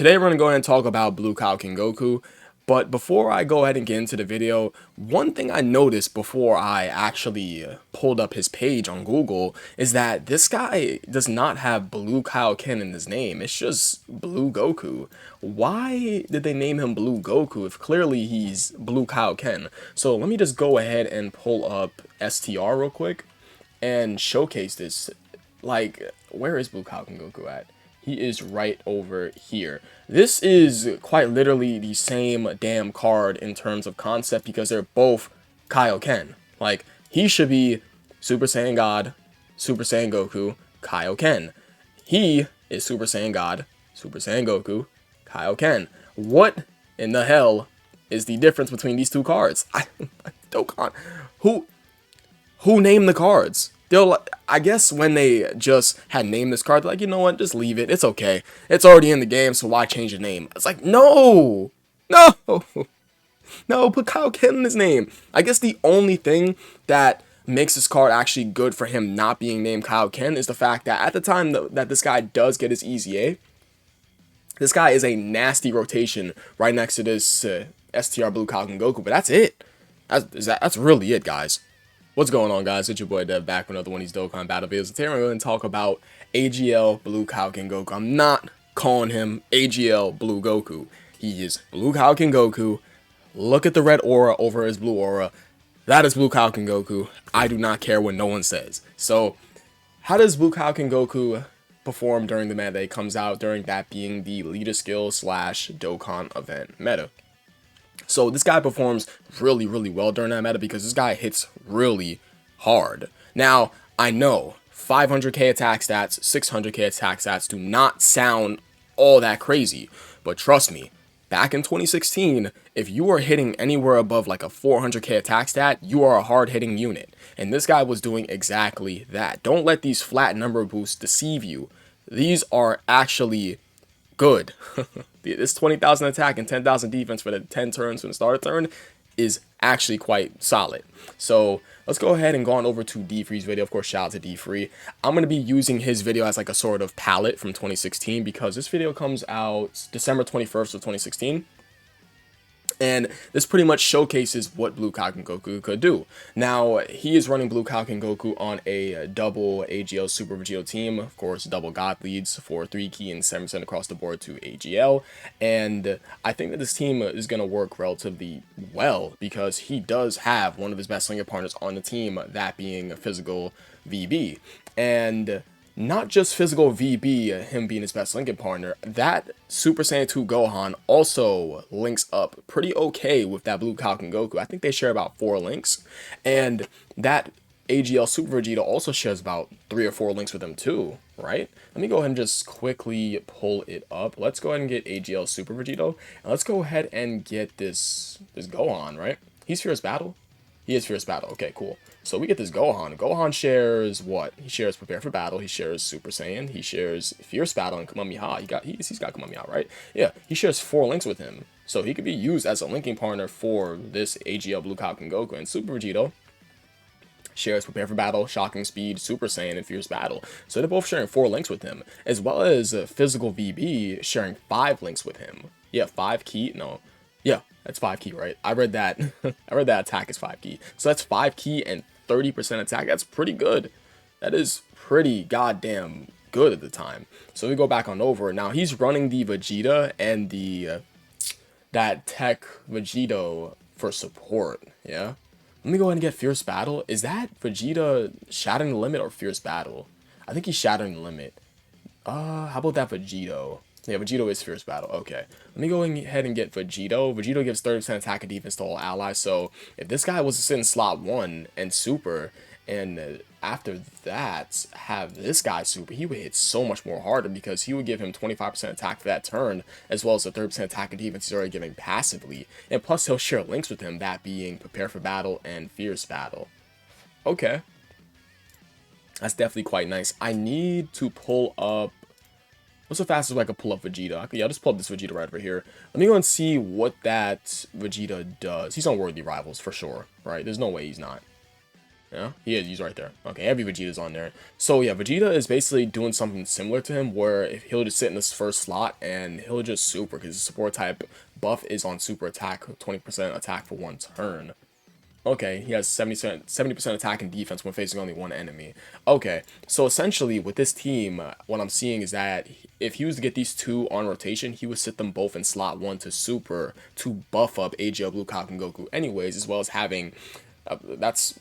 Today we're going to go ahead and talk about Blue Cow King Goku, but before I go ahead and get into the video, one thing I noticed before I actually pulled up his page on Google is that this guy does not have Blue Cow Ken in his name. It's just Blue Goku. Why did they name him Blue Goku if clearly he's Blue Cow Ken? So let me just go ahead and pull up STR real quick and showcase this. Like, where is Blue Cow King Goku at? He is right over here. This is quite literally the same damn card in terms of concept because they're both Kaioken. Like, he should be Super Saiyan God, Super Saiyan Goku, Kaioken. He is Super Saiyan God, Super Saiyan Goku, Kaioken. What in the hell is the difference between these two cards? Dokkan. Who named the cards? I guess when they just had named this card, they're like, you know what, just leave it. It's okay. It's already in the game, so why change the name? It's like, no, put Kaioken in his name. I guess the only thing that makes this card actually good for him not being named Kaioken is the fact that at the time that this guy does get his EZA, this guy is a nasty rotation right next to this STR Blue Cow King Goku, but that's it. That's really it, guys. What's going on, guys? It's your boy Dev back with another one of these Dokkan battle videos. Today we're going to talk about AGL Blue Cow King Goku. I'm not calling him AGL Blue Goku. He is Blue Cow King Goku. Look at the red aura over his blue aura. That is Blue Cow King Goku. I do not care what no one says. So, how does Blue Cow King Goku perform during the meta that he comes out, during that being the leader skill / Dokkan event meta? So this guy performs really well during that meta because this guy hits really hard. Now, I know 500k attack stats, 600k attack stats do not sound all that crazy, but trust me, back in 2016, if you are hitting anywhere above like a 400k attack stat, you are a hard-hitting unit. And this guy was doing exactly that. Don't let these flat number boosts deceive you. These are actually good. This 20,000 attack and 10,000 defense for the 10 turns from the start of turn is actually quite solid. So let's go ahead and go on over to D-Free's video. Of course, shout out to D-Free. I'm going to be using his video as like a sort of palette from 2016 because this video comes out December 21st of 2016. And this pretty much showcases what Blue Cow King Goku could do. Now, he is running Blue Cow King Goku on a double AGL Super Vegito team. Of course, double God leads for 3 key and 7% across the board to AGL. And I think that this team is going to work relatively well because he does have one of his best linker partners on the team, that being Physical VB. And not just Physical VB, him being his best linking partner, that Super Saiyan 2 Gohan also links up pretty okay with that Blue Cow King Goku. I think they share about 4 links, and that AGL Super Vegeta also shares about 3 or 4 links with him too, right? Let me go ahead and just quickly pull it up. Let's go ahead and get AGL Super Vegito, and let's go ahead and get this Gohan, right? He's Fierce Battle. He is Fierce Battle. Okay, cool. So we get this Gohan. Gohan shares what? He shares Prepare for Battle. He shares Super Saiyan. He shares Fierce Battle and Kamehameha. He's got Kamehameha, right? Yeah, he shares 4 links with him. So he could be used as a linking partner for this AGL Blue Cow King Goku. And Super Vegito shares Prepare for Battle, Shocking Speed, Super Saiyan, and Fierce Battle. So they're both sharing 4 links with him, as well as Physical VB sharing 5 links with him. Yeah, 5 key. No. Yeah, that's 5 key, right? I read that. I read that attack is 5 key. So that's 5 key and 30% attack. That's pretty good. That is pretty goddamn good at the time. So we go back on over. Now he's running the Vegeta and the that Tech Vegito for support. Yeah. Let me go ahead and get Fierce Battle. Is that Vegeta Shattering the Limit or Fierce Battle? I think he's Shattering the Limit. How about that Vegito? Yeah, Vegito is Fierce Battle. Okay. Let me go ahead and get Vegito. Vegito gives 30% attack and defense to all allies. So if this guy was to sit in slot 1 and super, and after that have this guy super, he would hit so much more harder because he would give him 25% attack for that turn, as well as the 30% attack and defense he's already giving passively. And plus he'll share links with him, that being Prepare for Battle and Fierce Battle. Okay. That's definitely quite nice. I need to pull up... What's the fastest way I can pull up Vegeta? Yeah, I'll just pull up this Vegeta right over here. Let me go and see what that Vegeta does. He's on Worthy Rivals for sure, right? There's no way he's not. Yeah, he is. He's right there. Okay, every Vegeta's on there. So yeah, Vegeta is basically doing something similar to him, where if he'll just sit in this first slot and he'll just super, because his support type buff is on super attack, 20% attack for 1 turn. Okay, he has 70% attack and defense when facing only one enemy. Okay, so essentially with this team, what I'm seeing is that if he was to get these two on rotation, he would sit them both in slot 1 to super to buff up AGL Blue Kaku and Goku anyways, as well as having that's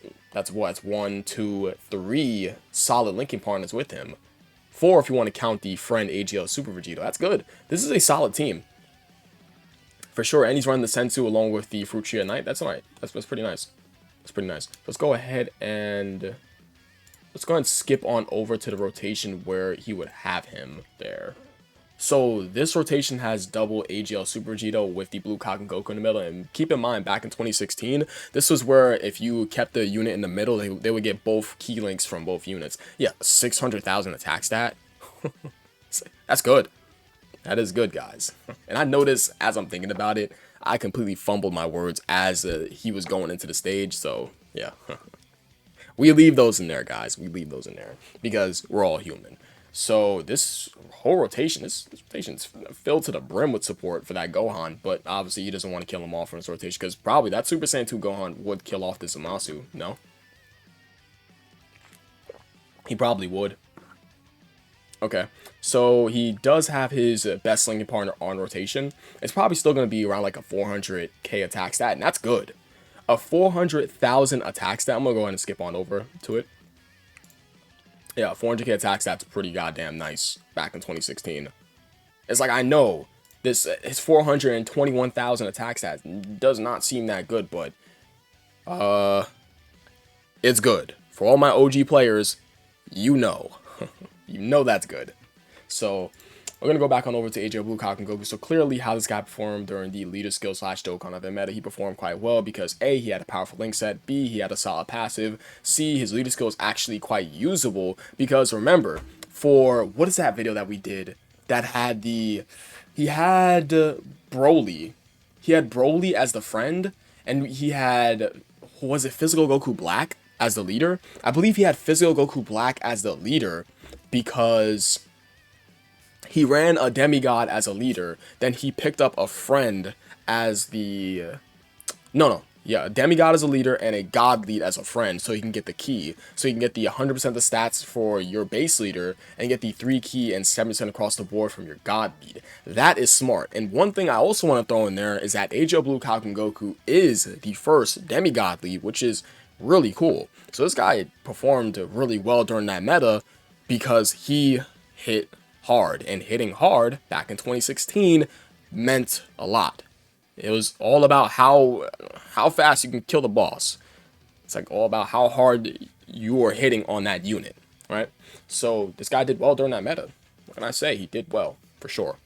what, it's 1, 2, 3 solid linking partners with him. 4 if you want to count the friend AGL Super Vegeta. That's good. This is a solid team for sure, and he's running the Sensu along with the Fruit Tree at night. That's alright. That's pretty nice. That's pretty nice. Let's go ahead and skip on over to the rotation where he would have him there. So this rotation has double AGL Super Vegeta with the Blue Kaku and Goku in the middle. And keep in mind, back in 2016, this was where if you kept the unit in the middle, they would get both key links from both units. Yeah, 600,000 attack stat. That's good. That is good, guys. And I noticed as I'm thinking about it, I completely fumbled my words as he was going into the stage. So yeah, we leave those in there, guys. We leave those in there because we're all human. So this whole rotation, this rotation's filled to the brim with support for that Gohan, but obviously he doesn't want to kill him off from his rotation because probably that Super Saiyan 2 Gohan would kill off this Zamasu. No? He probably would. Okay, so he does have his best linking partner on rotation. It's probably still going to be around like a 400k attack stat, and that's good. A 400,000 attack stat. I'm going to go ahead and skip on over to it. Yeah, 400k attack stat's pretty goddamn nice back in 2016. It's like, I know this his 421,000 attack stats does not seem that good, but it's good. For all my OG players, you know. You know that's good. So we're going to go back on over to AJ Blue Kaku and Goku. So clearly how this guy performed during the leader skill / Dokkan event meta, he performed quite well because A, he had a powerful link set, B, he had a solid passive, C, his leader skill is actually quite usable because remember, for, what is that video that we did that had he had Broly. He had Broly as the friend, and he had, was it Physical Goku Black as the leader? I believe he had Physical Goku Black as the leader because he ran a Demi-God as a leader, then he picked up a friend as the, a Demi-God as a leader and a God lead as a friend, so he can get the key. So you can get the 100% of the stats for your base leader, and get the 3 key and 7% across the board from your God lead. That is smart. And one thing I also want to throw in there is that AGL Blue Kaku and Goku is the first Demi-God lead, which is really cool. So this guy performed really well during that meta, because he hit hard, and hitting hard back in 2016 meant a lot. It was all about how fast you can kill the boss. It's like all about how hard you are hitting on that unit, right? So this guy did well during that meta. What can I say? He did well, for sure.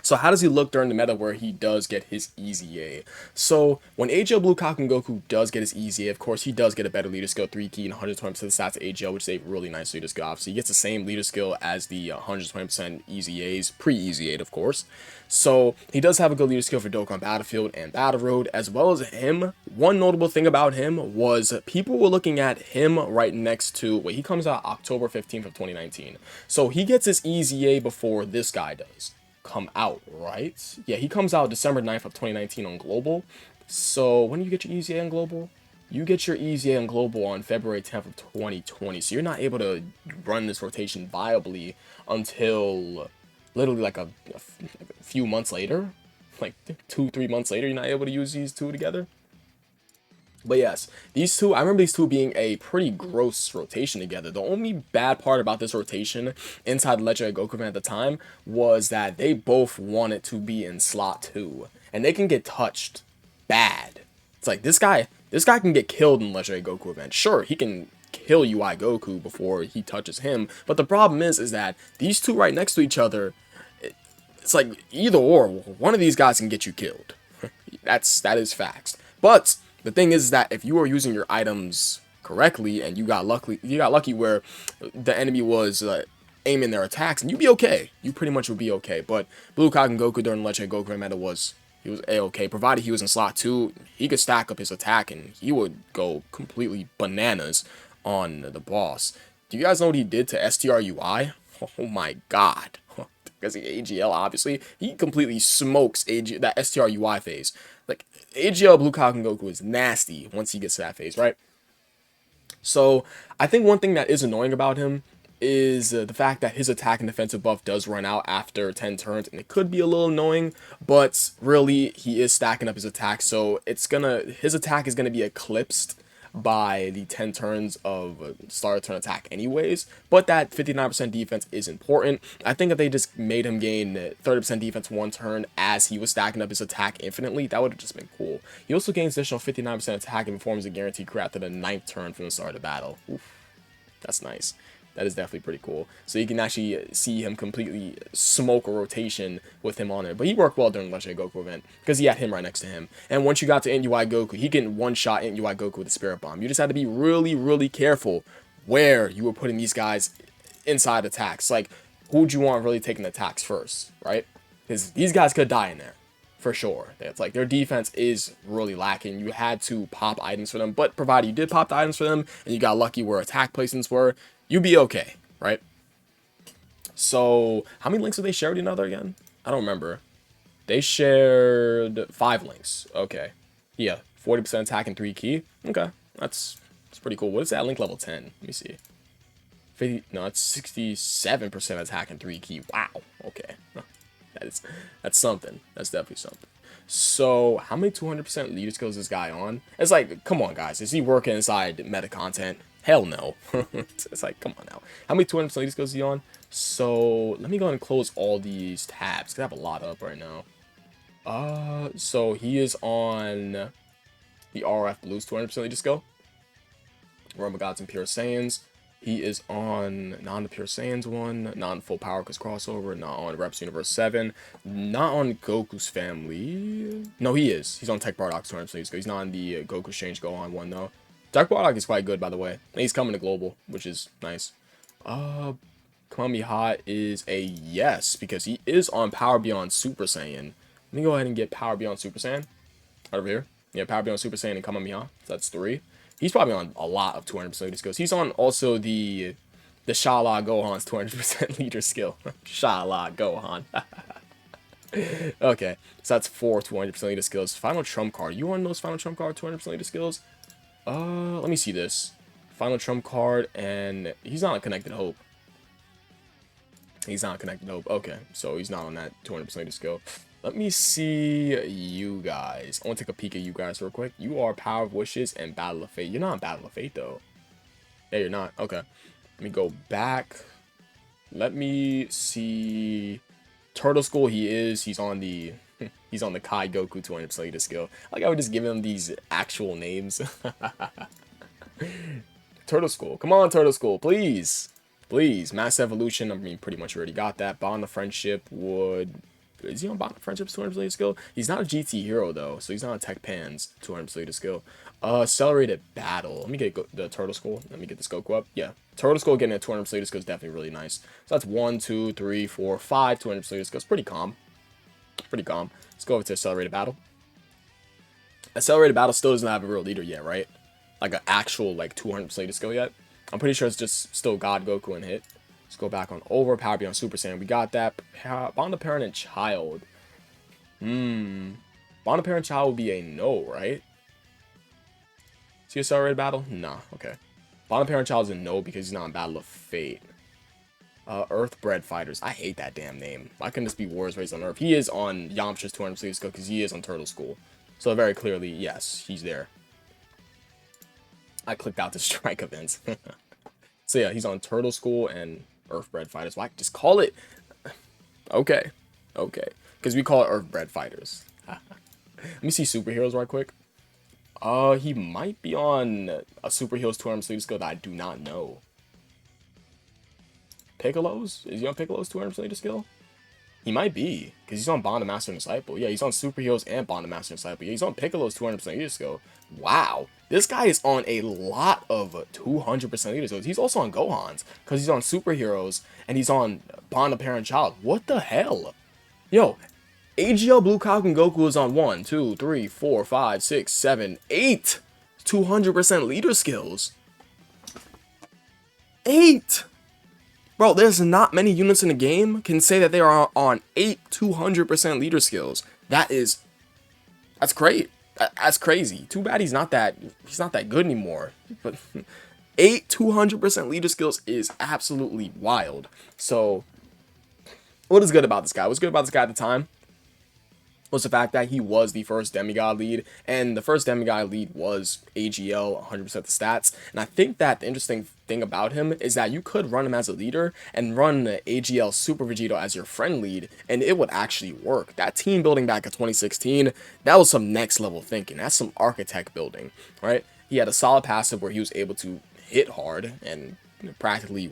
So how does he look during the meta where he does get his EZA? So when AGL Blue Kaku and Goku does get his EZA, of course, he does get a better leader skill, 3 key and 120% of the stats of AGL, which is a really nice leader skill. Obviously, he gets the same leader skill as the 120% EZAs, pre-EZA, of course. So he does have a good leader skill for Dokkan Battlefield and Battle Road, as well as him. One notable thing about him was people were looking at him right next to, wait, he comes out October 15th of 2019. So he gets his EZA before this guy does come out, right? Yeah, he comes out December 9th of 2019 on Global. So when do you get your EZA on Global? You get your EZA on Global on February 10th of 2020. So you're not able to run this rotation viably until literally like a few months later. Like 2-3 months later, you're not able to use these two together. But yes, these two, I remember these two being a pretty gross rotation together. The only bad part about this rotation inside the Legendary Goku event at the time was that they both wanted to be in slot 2. And they can get touched bad. It's like this guy can get killed in the Legendary Goku event. Sure, he can kill UI Goku before he touches him. But the problem is that these two right next to each other, it's like either or. One of these guys can get you killed. That is facts. But the thing is that if you are using your items correctly and you got lucky where the enemy was aiming their attacks, and you'd be okay. You pretty much would be okay. But Blue Kaku and Goku during the Legendary Goku meta was He was A-okay. Provided he was in slot 2, he could stack up his attack and he would go completely bananas on the boss. Do you guys know what he did to STRUI? Oh my god. Because he AGL, obviously, he completely smokes that STRUI phase. Like, AGL Blue Falcon Goku is nasty once he gets to that phase, right? So, I think one thing that is annoying about him is the fact that his attack and defensive buff does run out after 10 turns, and it could be a little annoying, but really, he is stacking up his attack, so his attack is gonna be eclipsed by the 10 turns of start turn attack anyways, but that 59% defense is important. I think if they just made him gain 30% defense one turn as he was stacking up his attack infinitely, that would have just been cool. He also gains additional 59% attack and performs a guaranteed crit after the 9th turn from the start of the battle. Oof, that's nice. That is definitely pretty cool. So you can actually see him completely smoke a rotation with him on it. But he worked well during the Legendary Goku event because he had him right next to him. And once you got to EZA and Goku, he can one-shot EZA and Goku with the Spirit Bomb. You just had to be really, really careful where you were putting these guys inside attacks. Like, who'd you want really taking attacks first, right? Because these guys could die in there. For sure. It's like their defense is really lacking. You had to pop items for them, but provided you did pop the items for them and you got lucky where attack placements were, you'd be okay, right? So, how many links did they share with another again? I don't remember. They shared 5 links. Okay. Yeah, 40% attack and 3 key. Okay, that's pretty cool. What is that link level 10? Let me see. 50, no, it's 67% attack and 3 key. Wow. Okay. That's something. That's definitely something. So, how many 200% leader skills is this guy on? It's like, come on, guys. Is he working inside meta content? Hell no. It's like, come on now. How many 200% leader skills is he on? So, let me go ahead and close all these tabs, because I have a lot up right now. So he is on the RF Blues 200% leader skill. Rumble Gods and Pure Saiyans. He is on not on the Pure Saiyans one, not on Full Power because crossover, not on Reps Universe 7, not on Goku's family. No, he is. He's on Tech Bardock 200% leader skill. He's not on the Goku Exchange Gohan one though. Tech Bardock is quite good, by the way. And he's coming to Global, which is nice. Kamehameha is a yes, because he is on Power Beyond Super Saiyan. Let me go ahead and get Power Beyond Super Saiyan. Right over here. Yeah, Power Beyond Super Saiyan and Kamehameha. So that's 3. He's probably on a lot of 200% leader skills. He's on also the Shala Gohan's 200% leader skill. Shala Gohan. Okay, so that's 4 200% leader skills. Final Trump card. You want those Final Trump card 200% leader skills? Let me see this. Final Trump card, and he's not on Connected Hope. He's not on Connected Hope. Okay, so he's not on that 200% leader skill. Let me see you guys. I want to take a peek at you guys real quick. You are Power of Wishes and Battle of Fate. You're not in Battle of Fate, though. Yeah, you're not. Okay. Let me go back. Let me see. Turtle School, he is. He's on the he's on the Kai Goku 200% leader skill. Like, I would just give him these actual names. Turtle School. Come on, Turtle School. Please. Please. Mass Evolution. I mean, pretty much already got that. Bond of Friendship would... Is he on Bond of Friendship's 200% leader skill? He's not a GT hero, though, so he's not on Tech Pan's 200% leader skill. Accelerated Battle. Let me get the Turtle School. Let me get this Goku up. Yeah. Turtle School getting a 200% leader skill is definitely really nice. So that's 1, 2, 3, 4, 5 200% leader skills. Pretty calm. Pretty calm. Let's go over to Accelerated Battle. Accelerated Battle still doesn't have a real leader yet, right? Like an actual, like, 200% leader skill yet. I'm pretty sure it's just still God, Goku, and Hit. Let's go back on over Power Beyond Super Saiyan. We got that. Bond of Parent and Child. Bond of Parent and Child would be a no, right? See Accelerated Battle? Nah, okay. Bond of Parent and Child is a no because he's not in Battle of Fate. Earthbred Fighters. I hate that damn name. Why couldn't this be Wars Raised on Earth? He is on Yamcha's 200% leader skill because he is on Turtle School. So very clearly, yes, he's there. I clicked out the strike events. So yeah, he's on Turtle School and Earthbred Fighters. Why just call it? Okay, okay, because we call it Earthbred Fighters. Let me see superheroes right quick. He might be on a superheroes 200% leader skill that I do not know. Piccolo's? Is he on Piccolo's 200% leader skill? He might be, because he's on Bond of Master and Disciple. Yeah, he's on Superheroes and Bond of Master and Disciple. Yeah, he's on Piccolo's 200% leader skill. Wow. This guy is on a lot of 200% leader skills. He's also on Gohan's, because he's on Superheroes, and he's on Bond of Parent Child. What the hell? Yo, AGL Blue Falcon Goku is on 1, 2, 3, 4, 5, 6, 7, 8 200% leader skills. 8! Bro, there's not many units in the game can say that they are on 8 200% leader skills. That's great. That's crazy. Too bad he's not that good anymore. But 8 200% leader skills is absolutely wild. So what is good about this guy? What's good about this guy at the time was the fact that he was the first Demi-God lead, and the first Demi-God lead was AGL, 100% the stats. And I think that the interesting thing about him is that you could run him as a leader and run AGL Super Vegito as your friend lead, and it would actually work. That team building back in 2016, that was some next level thinking. That's some architect building, right? He had a solid passive where he was able to hit hard and practically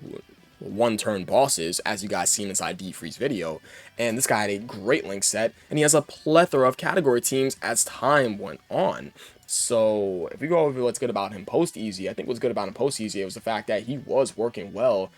one-turn bosses, as you guys seen inside D-Free's video. And this guy had a great link set, and he has a plethora of category teams as time went on. So if we go over what's good about him post-EZA, I think what's good about him post-EZA was the fact that he was working well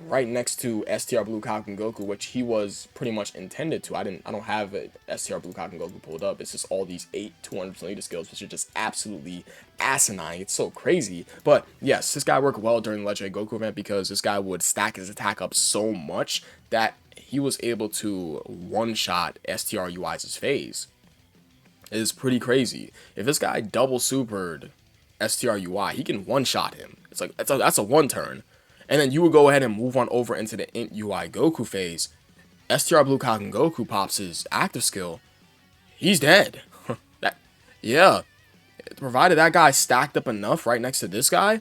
right next to STR Blue Falcon Goku, which he was pretty much intended to. I don't have STR Blue Falcon Goku pulled up. It's just all these 8 200% leader skills, which are just absolutely asinine. It's so crazy. But yes, this guy worked well during the Legendary Goku event because this guy would stack his attack up so much that he was able to one-shot STR UI's phase. It is pretty crazy. If this guy double supered STR UI, he can one-shot him. It's like that's a one-turn. And then you would go ahead and move on over into the Int UI Goku phase. STR Blue Falcon Goku pops his active skill. He's dead. Yeah. Provided that guy stacked up enough right next to this guy,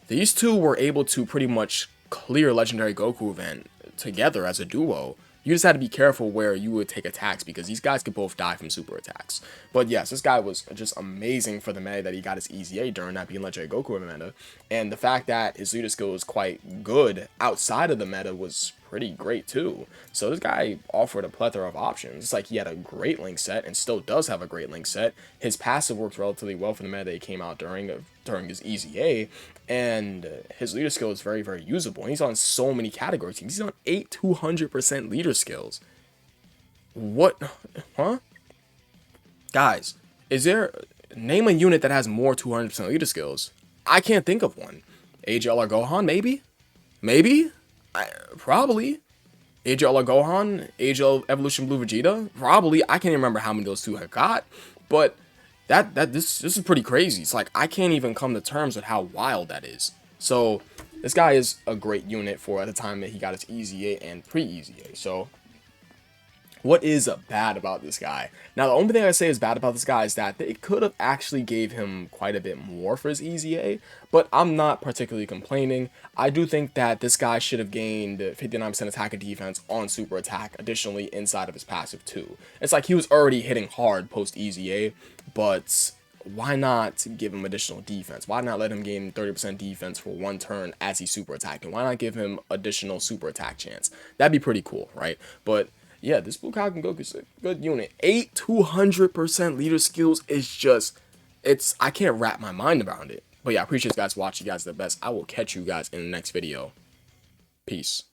these two were able to pretty much clear Legendary Goku event together as a duo. You just had to be careful where you would take attacks because these guys could both die from super attacks. But yes, this guy was just amazing for the meta that he got his EZA during that being Legendary Goku meta. And the fact that his leader skill was quite good outside of the meta was pretty great too. So this guy offered a plethora of options. It's like he had a great link set and still does have a great link set. His passive works relatively well for the meta that he came out during his EZA, and his leader skill is very, very usable. And he's on so many category teams. He's on 8 200% leader skills. What? Huh? Guys, name a unit that has more 200% leader skills? I can't think of one. AGL or Gohan, maybe? Maybe? Probably. AGL or Gohan, AGL Evolution Blue Vegeta, probably. I can't even remember how many those two have got, but this is pretty crazy. It's like I can't even come to terms with how wild that is. So this guy is a great unit for at the time that he got his EZA and pre-EZA. So what is bad about this guy? Now, the only thing I say is bad about this guy is that they could have actually gave him quite a bit more for his EZA, but I'm not particularly complaining. I do think that this guy should have gained 59% attack and defense on super attack, additionally inside of his passive too. It's like he was already hitting hard post EZA, but why not give him additional defense? Why not let him gain 30% defense for one turn as he's super attacking? Why not give him additional super attack chance? That'd be pretty cool, right? But yeah, this Blue Falcon Goku is a good unit. 8 200% leader skills is just, I can't wrap my mind around it. But yeah, I appreciate you guys watching. You guys are the best. I will catch you guys in the next video. Peace.